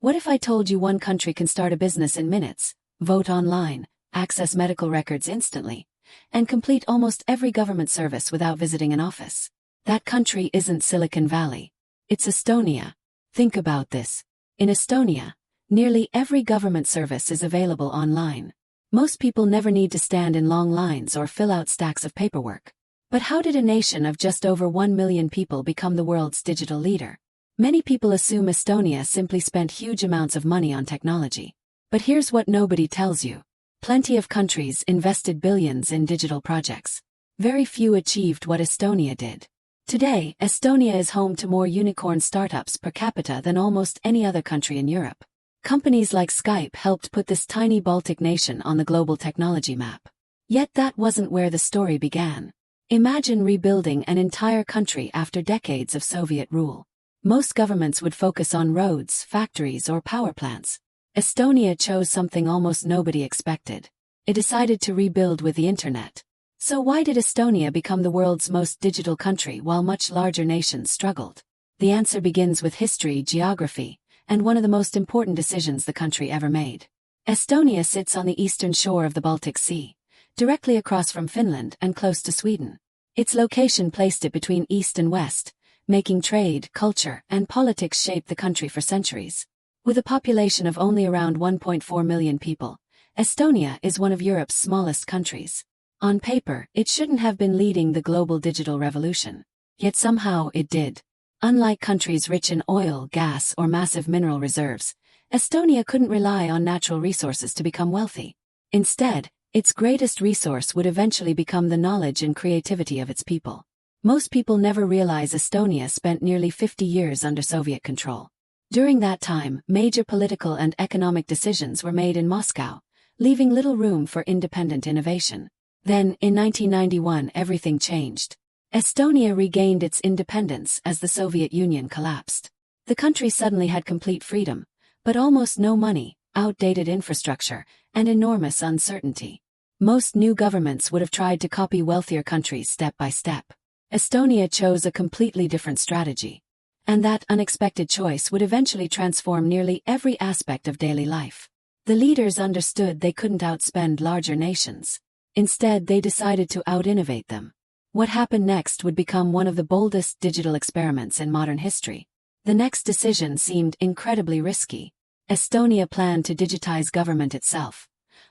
What if I told you one country can start a business in minutes, vote online, access medical records instantly, and complete almost every government service without visiting an office? That country isn't Silicon Valley. It's Estonia. Think about this. In Estonia, nearly every government service is available online. Most people never need to stand in long lines or fill out stacks of paperwork. But how did a nation of just over 1 million people become the world's digital leader? Many people assume Estonia simply spent huge amounts of money on technology. But here's what nobody tells you. Plenty of countries invested billions in digital projects. Very few achieved what Estonia did. Today, Estonia is home to more unicorn startups per capita than almost any other country in Europe. Companies like Skype helped put this tiny Baltic nation on the global technology map. Yet that wasn't where the story began. Imagine rebuilding an entire country after decades of Soviet rule. Most governments would focus on roads, factories, or power plants. Estonia chose something almost nobody expected. It decided to rebuild with the internet. So why did Estonia become the world's most digital country while much larger nations struggled? The answer begins with history, geography, and one of the most important decisions the country ever made. Estonia sits on the eastern shore of the Baltic Sea, directly across from Finland and close to Sweden. Its location placed it between east and west, making trade, culture, and politics shape the country for centuries. With a population of only around 1.4 million people, Estonia is one of Europe's smallest countries. On paper, it shouldn't have been leading the global digital revolution. Yet somehow it did. Unlike countries rich in oil, gas, or massive mineral reserves, Estonia couldn't rely on natural resources to become wealthy. Instead, its greatest resource would eventually become the knowledge and creativity of its people. Most people never realize Estonia spent nearly 50 years under Soviet control. During that time, major political and economic decisions were made in Moscow, leaving little room for independent innovation. Then, in 1991, everything changed. Estonia regained its independence as the Soviet Union collapsed. The country suddenly had complete freedom, but almost no money, outdated infrastructure, and enormous uncertainty. Most new governments would have tried to copy wealthier countries step by step. Estonia chose a completely different strategy. And that unexpected choice would eventually transform nearly every aspect of daily life. The leaders understood they couldn't outspend larger nations. Instead, they decided to out-innovate them. What happened next would become one of the boldest digital experiments in modern history. The next decision seemed incredibly risky. Estonia planned to digitize government itself,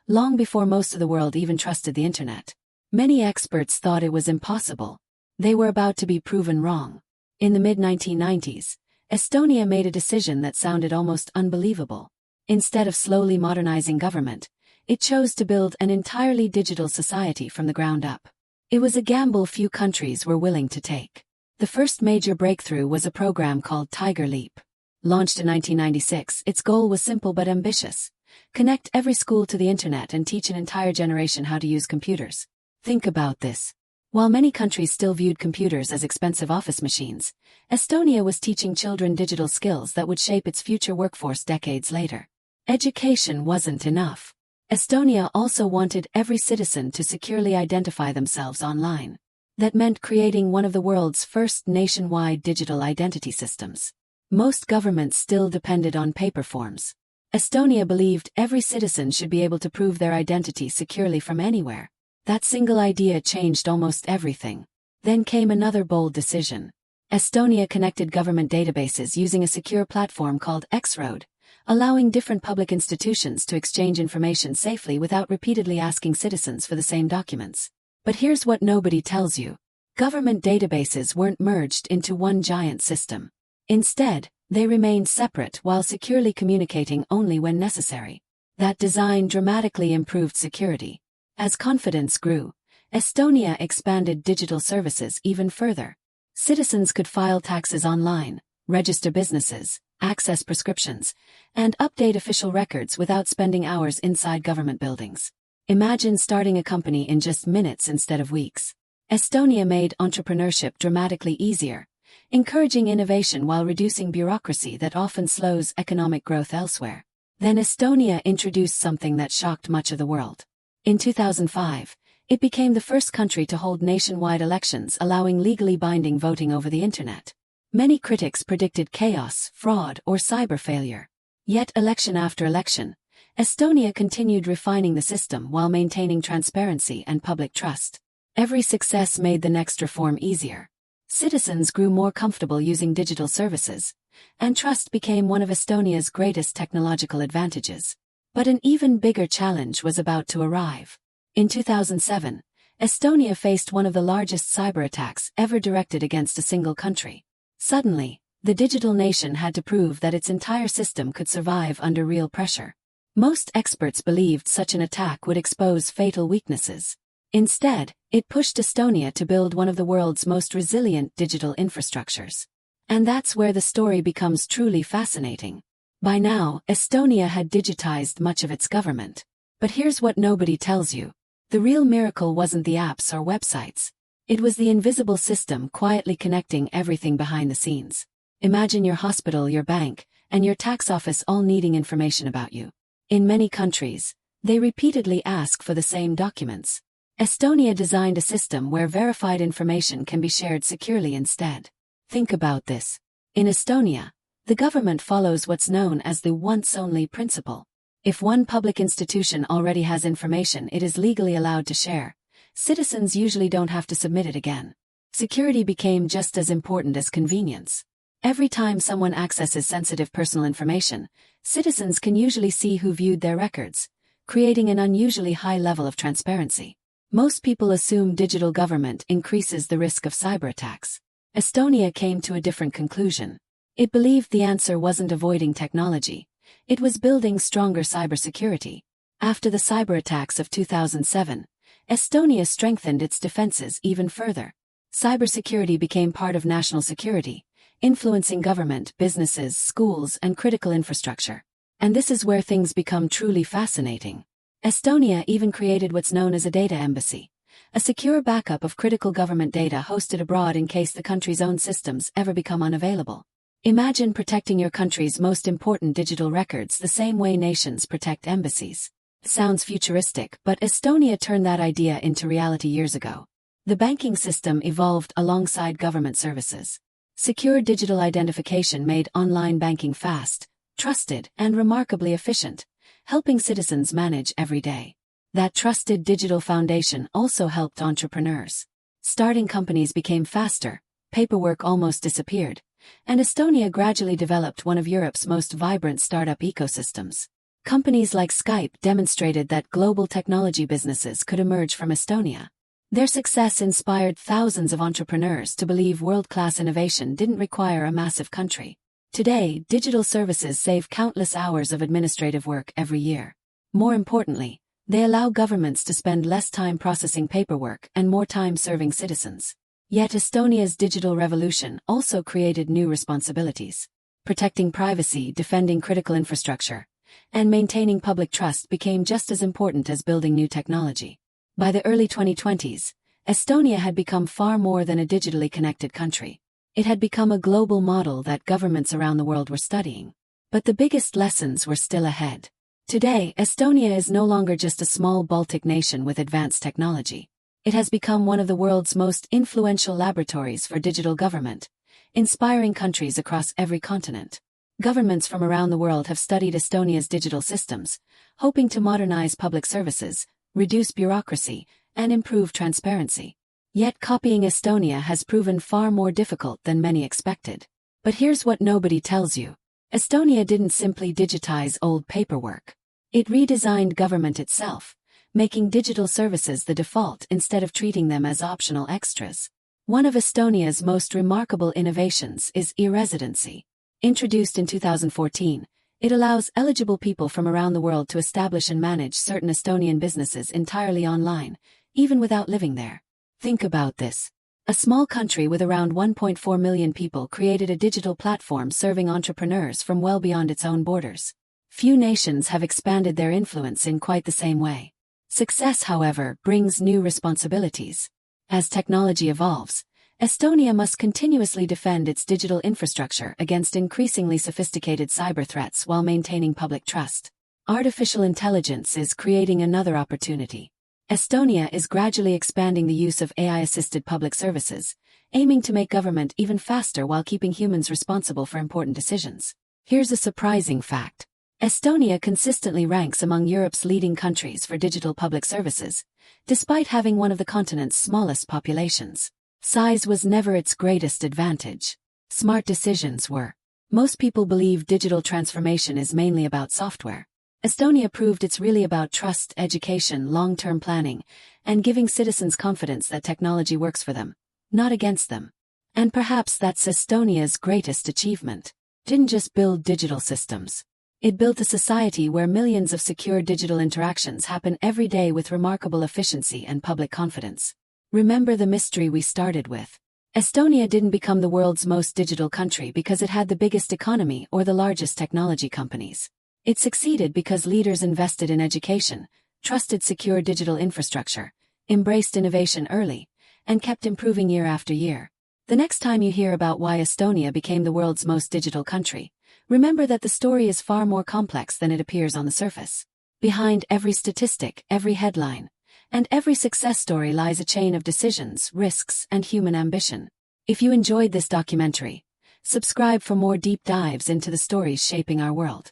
long before most of the world even trusted the internet. Many experts thought it was impossible. They were about to be proven wrong. In the mid-1990s, Estonia made a decision that sounded almost unbelievable. Instead of slowly modernizing government, it chose to build an entirely digital society from the ground up. It was a gamble few countries were willing to take. The first major breakthrough was a program called Tiger Leap. Launched in 1996, its goal was simple but ambitious. Connect every school to the internet and teach an entire generation how to use computers. Think about this. While many countries still viewed computers as expensive office machines, Estonia was teaching children digital skills that would shape its future workforce decades later. Education wasn't enough. Estonia also wanted every citizen to securely identify themselves online. That meant creating one of the world's first nationwide digital identity systems. Most governments still depended on paper forms. Estonia believed every citizen should be able to prove their identity securely from anywhere. That single idea changed almost everything. Then came another bold decision. Estonia connected government databases using a secure platform called X-Road, allowing different public institutions to exchange information safely without repeatedly asking citizens for the same documents. But here's what nobody tells you. Government databases weren't merged into one giant system. Instead, they remained separate while securely communicating only when necessary. That design dramatically improved security. As confidence grew, Estonia expanded digital services even further. Citizens could file taxes online, register businesses, access prescriptions, and update official records without spending hours inside government buildings. Imagine starting a company in just minutes instead of weeks. Estonia made entrepreneurship dramatically easier, encouraging innovation while reducing bureaucracy that often slows economic growth elsewhere. Then Estonia introduced something that shocked much of the world. In 2005, it became the first country to hold nationwide elections, allowing legally binding voting over the internet. Many critics predicted chaos, fraud, or cyber failure. Yet election after election, Estonia continued refining the system while maintaining transparency and public trust. Every success made the next reform easier. Citizens grew more comfortable using digital services, and trust became one of Estonia's greatest technological advantages. But an even bigger challenge was about to arrive. In 2007, Estonia faced one of the largest cyber attacks ever directed against a single country. Suddenly, the digital nation had to prove that its entire system could survive under real pressure. Most experts believed such an attack would expose fatal weaknesses. Instead, it pushed Estonia to build one of the world's most resilient digital infrastructures. And that's where the story becomes truly fascinating. By now, Estonia had digitized much of its government. But here's what nobody tells you. The real miracle wasn't the apps or websites. It was the invisible system quietly connecting everything behind the scenes. Imagine your hospital, your bank, and your tax office all needing information about you. In many countries, they repeatedly ask for the same documents. Estonia designed a system where verified information can be shared securely instead. Think about this. In Estonia, the government follows what's known as the once-only principle. If one public institution already has information it is legally allowed to share, citizens usually don't have to submit it again. Security became just as important as convenience. Every time someone accesses sensitive personal information, citizens can usually see who viewed their records, creating an unusually high level of transparency. Most people assume digital government increases the risk of cyber attacks. Estonia came to a different conclusion. It believed the answer wasn't avoiding technology. It was building stronger cybersecurity. After the cyber attacks of 2007, Estonia strengthened its defenses even further. Cybersecurity became part of national security, influencing government, businesses, schools, and critical infrastructure. And this is where things become truly fascinating. Estonia even created what's known as a data embassy, a secure backup of critical government data hosted abroad in case the country's own systems ever become unavailable. Imagine protecting your country's most important digital records the same way nations protect embassies. Sounds futuristic, but Estonia turned that idea into reality years ago. The banking system evolved alongside government services. Secure digital identification made online banking fast, trusted, and remarkably efficient, helping citizens manage every day. That trusted digital foundation also helped entrepreneurs. Starting companies became faster, paperwork almost disappeared, and Estonia gradually developed one of Europe's most vibrant startup ecosystems. Companies like Skype demonstrated that global technology businesses could emerge from Estonia. Their success inspired thousands of entrepreneurs to believe world-class innovation didn't require a massive country. Today, digital services save countless hours of administrative work every year. More importantly, they allow governments to spend less time processing paperwork and more time serving citizens. Yet Estonia's digital revolution also created new responsibilities. Protecting privacy, defending critical infrastructure, and maintaining public trust became just as important as building new technology. By the early 2020s, Estonia had become far more than a digitally connected country. It had become a global model that governments around the world were studying. But the biggest lessons were still ahead. Today, Estonia is no longer just a small Baltic nation with advanced technology. It has become one of the world's most influential laboratories for digital government, inspiring countries across every continent. Governments from around the world have studied Estonia's digital systems, hoping to modernize public services, reduce bureaucracy, and improve transparency. Yet copying Estonia has proven far more difficult than many expected. But here's what nobody tells you. Estonia didn't simply digitize old paperwork. It redesigned government itself, making digital services the default instead of treating them as optional extras. One of Estonia's most remarkable innovations is e-Residency. Introduced in 2014, it allows eligible people from around the world to establish and manage certain Estonian businesses entirely online, even without living there. Think about this. A small country with around 1.4 million people created a digital platform serving entrepreneurs from well beyond its own borders. Few nations have expanded their influence in quite the same way. Success, however, brings new responsibilities. As technology evolves, Estonia must continuously defend its digital infrastructure against increasingly sophisticated cyber threats while maintaining public trust. Artificial intelligence is creating another opportunity. Estonia is gradually expanding the use of AI-assisted public services, aiming to make government even faster while keeping humans responsible for important decisions. Here's a surprising fact. Estonia consistently ranks among Europe's leading countries for digital public services, despite having one of the continent's smallest populations. Size was never its greatest advantage. Smart decisions were. Most people believe digital transformation is mainly about software. Estonia proved it's really about trust, education, long-term planning, and giving citizens confidence that technology works for them, not against them. And perhaps that's Estonia's greatest achievement. It didn't just build digital systems. It built a society where millions of secure digital interactions happen every day with remarkable efficiency and public confidence. Remember the mystery we started with. Estonia didn't become the world's most digital country because it had the biggest economy or the largest technology companies. It succeeded because leaders invested in education, trusted secure digital infrastructure, embraced innovation early, and kept improving year after year. The next time you hear about why Estonia became the world's most digital country, remember that the story is far more complex than it appears on the surface. Behind every statistic, every headline, and every success story lies a chain of decisions, risks, and human ambition. If you enjoyed this documentary, subscribe for more deep dives into the stories shaping our world.